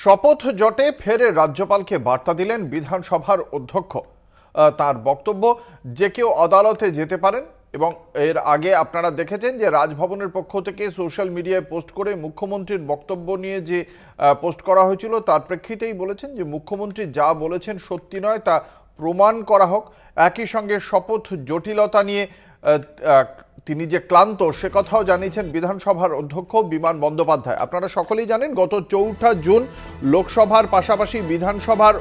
শপথ জটে ফের রাজ্যপালকে বার্তা দিলেন বিধানসভার অধ্যক্ষ। তার বক্তব্য যে কেউ আদালতে যেতে পারেন এবং এর আগে আপনারা দেখেছেন যে রাজভবনের পক্ষ থেকে সোশ্যাল মিডিয়ায় পোস্ট করে মুখ্যমন্ত্রীর বক্তব্য নিয়ে যে পোস্ট করা হয়েছিল তার প্রেক্ষিতেই বলেছেন যে মুখ্যমন্ত্রী যা বলেছেন সত্যি নয় তা প্রমাণ করা হোক। একই সঙ্গে শপথ জটিলতা নিয়ে তিনি যে ক্লান্ত সে কথাও জানিয়েছেন বিধানসভার অধ্যক্ষ বিমান বন্দ্যোপাধ্যায়। আপনারা সকলেই জানেন গত ৪ঠা জুন লোকসভার পাশাপাশি বিধানসভার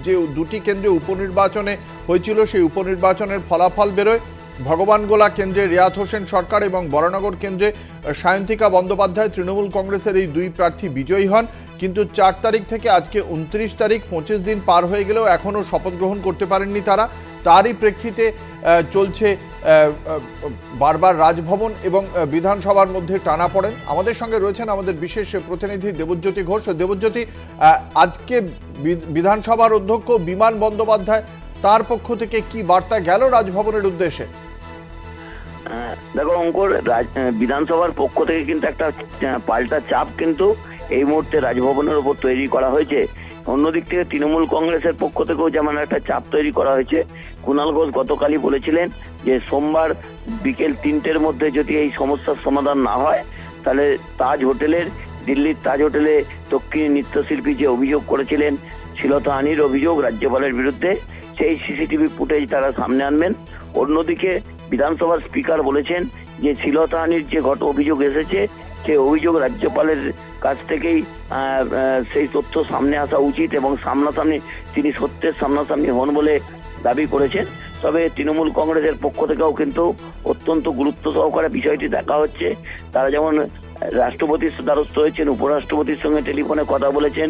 যে দুটি কেন্দ্রে উপনির্বাচনে হয়েছিল সেই উপনির্বাচনের ফলাফল বেরোয়। ভগবানগোলা কেন্দ্রে রিয়াত হোসেন সরকার এবং বরানগর কেন্দ্রে সায়ন্তিকা বন্দ্যোপাধ্যায় তৃণমূল কংগ্রেসের এই দুই প্রার্থী বিজয়ী হন। কিন্তু ৪ তারিখ থেকে আজকে ২৯ তারিখ ২৫ দিন পার হয়ে গেলেও এখনও শপথ গ্রহণ করতে পারেননি তারা। তারই প্রেক্ষিতে চলছে বারবার রাজভবন এবং বিধানসভার মধ্যে টানাপোড়েন। আমাদের সঙ্গে রয়েছেন আমাদের বিশেষ প্রতিনিধি দেবজ্যোতি ঘোষ। দেবজ্যোতি, আজকে বিধানসভার অধ্যক্ষ বিমান বন্দ্যোপাধ্যায় তার পক্ষ থেকে কি বার্তা গেল রাজভবনের উদ্দেশ্যে? দেখো অঙ্কুর, বিধানসভার পক্ষ থেকে কিন্তু একটা পাল্টা চাপ কিন্তু এই মুহূর্তে রাজভবনের উপর তৈরি করা হয়েছে। অন্যদিক থেকে তৃণমূল কংগ্রেসের পক্ষ থেকেও যেমন একটা চাপ তৈরি করা হয়েছে। কুণাল ঘোষ গতকালই বলেছিলেন যে সোমবার বিকেল ৩টের মধ্যে যদি এই সমস্যার সমাধান না হয় তাহলে দিল্লির তাজ হোটেলে দক্ষিণী নৃত্যশিল্পী যে অভিযোগ করেছিলেন শ্লীলতাহানির অভিযোগ রাজ্যপালের বিরুদ্ধে, সেই সিসিটিভি ফুটেজ তারা সামনে আনবেন। অন্যদিকে বিধানসভার স্পিকার বলেছেন যে শ্লীলতাহানির যে অভিযোগ এসেছে সেই অভিযোগ রাজ্যপালের কাছ থেকেই সেই তথ্য সামনে আসা উচিত এবং তিনি সত্যের সামনাসামনি হন বলে দাবি করেছেন। তবে তৃণমূল কংগ্রেসের পক্ষ থেকেও কিন্তু অত্যন্ত গুরুত্ব সহকারে বিষয়টি দেখা হচ্ছে। তারা যেমন রাষ্ট্রপতির দ্বারস্থ হয়েছেন, উপরাষ্ট্রপতির সঙ্গে টেলিফোনে কথা বলেছেন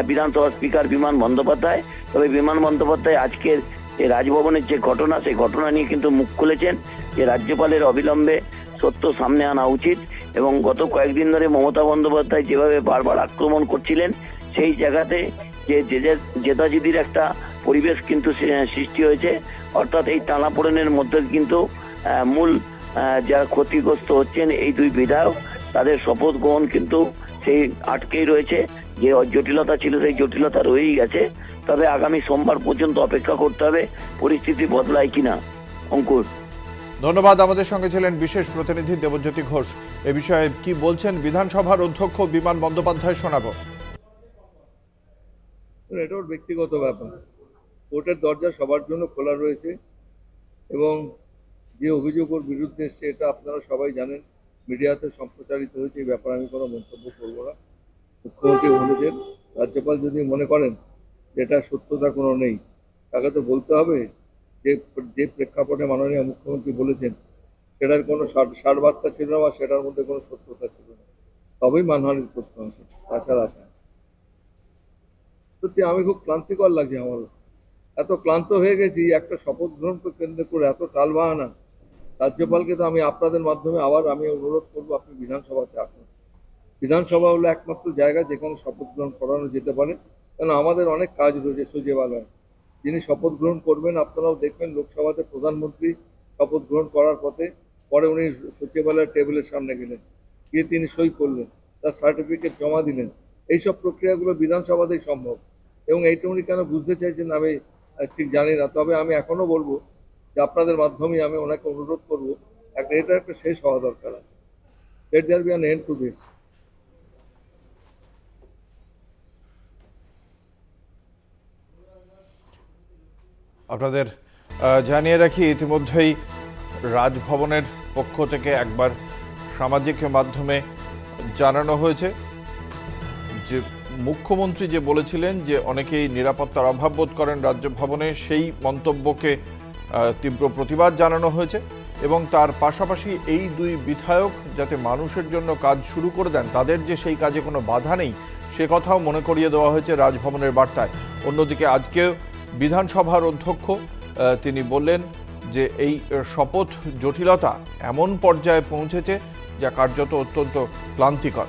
বিধানসভার স্পিকার বিমান বন্দ্যোপাধ্যায়। তবে বিমান বন্দ্যোপাধ্যায় আজকের এই রাজভবনের যে ঘটনা সেই ঘটনা নিয়ে কিন্তু মুখ খুলেছেন যে রাজ্যপালের অবিলম্বে সত্য সামনে আনা উচিত এবং গত কয়েকদিন ধরে মমতা বন্দ্যোপাধ্যায় যেভাবে বারবার আক্রমণ করছিলেন সেই জায়গাতে যে জেদাজিদির একটা পরিবেশ কিন্তু সৃষ্টি হয়েছে। অর্থাৎ এই টানাপোড়েনের মধ্যে কিন্তু মূল যারা ক্ষতিগ্রস্ত হচ্ছেন এই দুই বিধায়ক, তাদের শপথ গ্রহণ কিন্তু সেই আটকেই রয়েছে। যে জটিলতা ছিল সেই জটিলতা রয়েই গেছে। তবে আগামী সোমবার পর্যন্ত অপেক্ষা করতে হবে পরিস্থিতি বদলায় কিনা। অঙ্কুর, ধন্যবাদ। আমাদের সঙ্গে ছিলেন বিশেষ প্রতিনিধি দেবজ্যোতি ঘোষ। এ বিষয়ে কি বলছেন বিধানসভার অধ্যক্ষ বিমান বন্দ্যোপাধ্যায় শোনাবো। এটা ওর ব্যক্তিগত ব্যাপার। কোর্টের দরজা সবার জন্য খোলা রয়েছে এবং যে অভিযোগ ওর বিরুদ্ধে এসছে এটা আপনারা সবাই জানেন, মিডিয়াতে সম্প্রচারিত হয়েছে। এই ব্যাপারে আমি কোনো মন্তব্য করব না। মুখ্যমন্ত্রী বলেছেন রাজ্যপাল যদি মনে করেন যেটা সত্যতা কোনো নেই তাকে তো বলতে হবে যে প্রেক্ষাপটে মাননীয় মুখ্যমন্ত্রী বলেছেন সেটার কোনো সারবার্তা ছিল না বা সেটার মধ্যে কোনো সত্যতা ছিল না, তবেই মানহানির প্রশ্ন আসে। তাছাড়া আসে সত্যি আমি খুব ক্লান্তিকর লাগছে। আমার এত ক্লান্ত হয়ে গেছি একটা শপথ গ্রহণকে কেন্দ্র করে এত টালবাহানা। রাজ্যপালকে তো আমি আপনাদের মাধ্যমে আবার আমি অনুরোধ করবো আপনি বিধানসভাতে আসুন। বিধানসভা হলো একমাত্র জায়গা যেখানে শপথ গ্রহণ করানো যেতে পারে, কারণ আমাদের অনেক কাজ রয়েছে সচিবালয়। যিনি শপথ গ্রহণ করবেন আপনারাও দেখবেন লোকসভাতে প্রধানমন্ত্রী শপথ গ্রহণ করার পরে উনি সচিবালয়ের টেবিলের সামনে গেলেন, গিয়ে তিনি সই করলেন, তার সার্টিফিকেট জমা দিলেন। এইসব প্রক্রিয়াগুলো বিধানসভাতেই সম্ভব এবং এইটা উনি কেন বুঝতে চাইছেন আমি ঠিক জানি না। তবে আমি এখনও বলবো যে আপনাদের মাধ্যমেই আমি ওনাকে অনুরোধ করবো এটা একটা শেষ হওয়া দরকার আছে। Let there be an end to this. আপনাদের জানিয়ে রাখি ইতিমধ্যেই রাজভবনের পক্ষ থেকে একবার সামাজিক মাধ্যমে জানানো হয়েছে যে মুখ্যমন্ত্রী যে বলেছিলেন যে অনেকেই নিরাপত্তার অভাব বোধ করেন রাজভবনে, সেই মন্তব্যকে তীব্র প্রতিবাদ জানানো হয়েছে এবং তার পাশাপাশি এই দুই বিধায়ক যাতে মানুষের জন্য কাজ শুরু করে দেন, তাদের যে সেই কাজে কোনো বাধা নেই সে কথাও মনে করিয়ে দেওয়া হয়েছে রাজভবনের বার্তায়। অন্যদিকে আজকে বিধানসভার অধ্যক্ষ তিনি বললেন যে এই শপথ জটিলতা এমন পর্যায়ে পৌঁছেছে যা কার্যত অত্যন্ত ক্লান্তিকর।